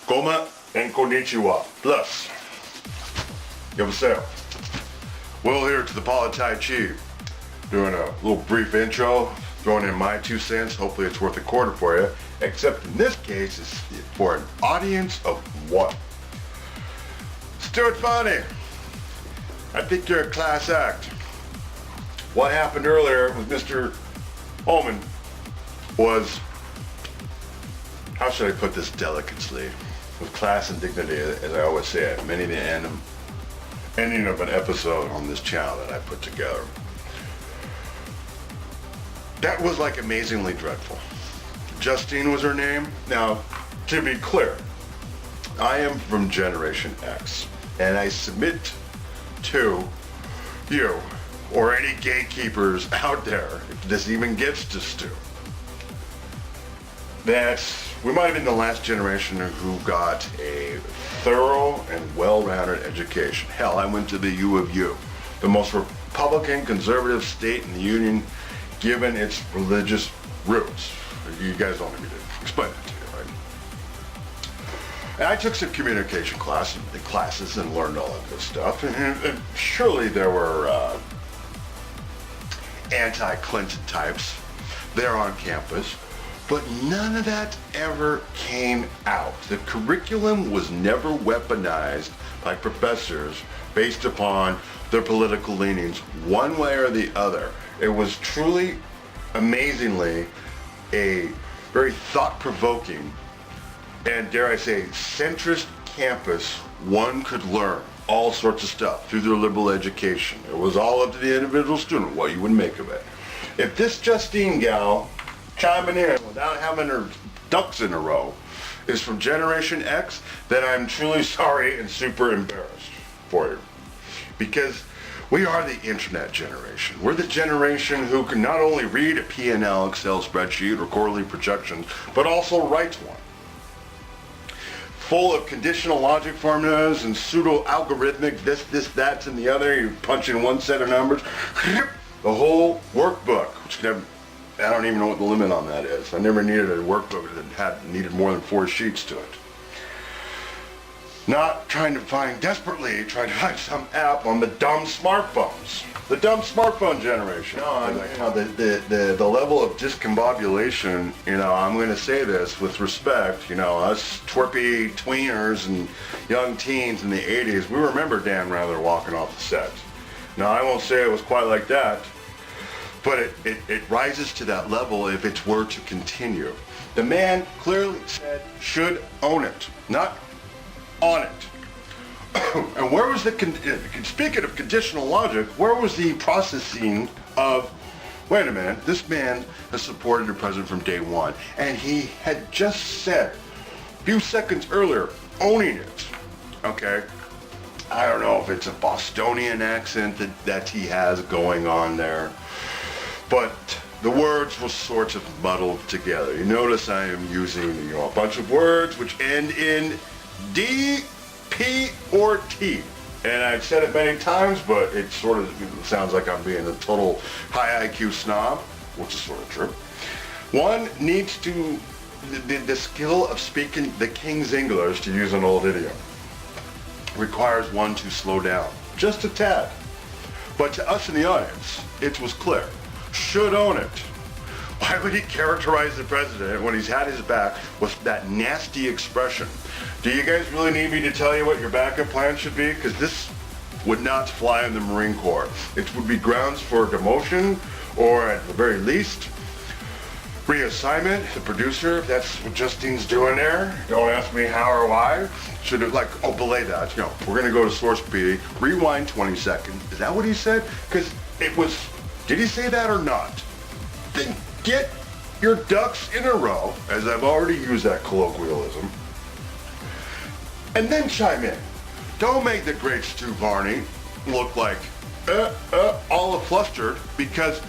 Goma and konnichiwa. Plus, yamasayo. Will here to the Politai Chief. Doing a little brief intro, throwing in my 2 cents. Hopefully it's worth a quarter for you. Except in this case, it's for an audience of 1. Stuart Funny, I think you're a class act. What happened earlier with Mr. HOMAN was, how should I put this delicately? With class and dignity, as I always say, at many the ending of an episode on this channel that I put together. That was like amazingly dreadful. Justine was her name. Now, to be clear, I am from Generation X, and I submit to you, or any gatekeepers out there, if this even gets to Stu, that we might have been the last generation who got a thorough and well-rounded education. Hell, I went to the U of U, the most Republican, conservative state in the Union, given its religious roots. You guys don't need me to explain that to you, right? And I took some communication classes and learned all of this stuff. And surely there were anti-Clinton types there on campus, but none of that ever came out. The curriculum was never weaponized by professors based upon their political leanings one way or the other. It was truly, amazingly, a very thought-provoking and, dare I say, centrist campus. One could learn all sorts of stuff through their liberal education. It was all up to the individual student what you would make of it. If this Justine gal chiming in without having her ducks in a row is from Generation X, then I'm truly sorry and super embarrassed for you. Because we are the internet generation. We're the generation who can not only read a P&L Excel spreadsheet or quarterly projections, but also writes one. Full of conditional logic formulas and pseudo-algorithmic this, that, and the other. You punch in one set of numbers, the whole workbook, which can have, I don't even know what the limit on that is. I never needed a workbook that needed more than 4 sheets to it. Not desperately trying to find some app on the dumb smartphones. The dumb smartphone generation. The level of discombobulation, I'm going to say this with respect, us twerpy tweeners and young teens in the 80s, we remember Dan Rather walking off the set. Now, I won't say it was quite like that, but it rises to that level if it were to continue. The man clearly said should own it, not on it. And where was speaking of conditional logic, where was the processing of, wait a minute, this man has supported the president from day one, and he had just said, a few seconds earlier, owning it, okay? I don't know if it's a Bostonian accent that he has going on there, but the words were sort of muddled together. You notice I am using a bunch of words which end in D, P, or T. And I've said it many times, but it sort of sounds like I'm being a total high IQ snob, which is sort of true. One needs to, the skill of speaking the King's English, to use an old idiom, requires one to slow down, just a tad. But to us in the audience, it was clear. Should own it. Why would he characterize the president when he's had his back with that nasty expression? Do you guys really need me to tell you what your backup plan should be? Because this would not fly in the Marine Corps. It would be grounds for demotion, or at the very least, reassignment. The producer, if that's what Justine's doing there, don't ask me how or why. Should have, belay that. We're going to go to source PD, rewind 20 seconds. Is that what he said? Because it was, did he say that or not? Then get your ducks in a row, as I've already used that colloquialism, and then chime in. Don't make the great Stu Varney look like all flustered, because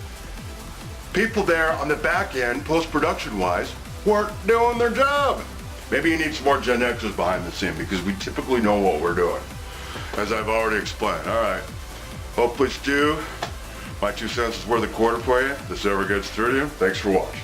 people there on the back end, post-production wise, weren't doing their job. Maybe you need some more Gen Xers behind the scene, because we typically know what we're doing, as I've already explained. All right. Hopefully, Stu, my 2 cents is worth a quarter for you. If this ever gets through to you, thanks for watching.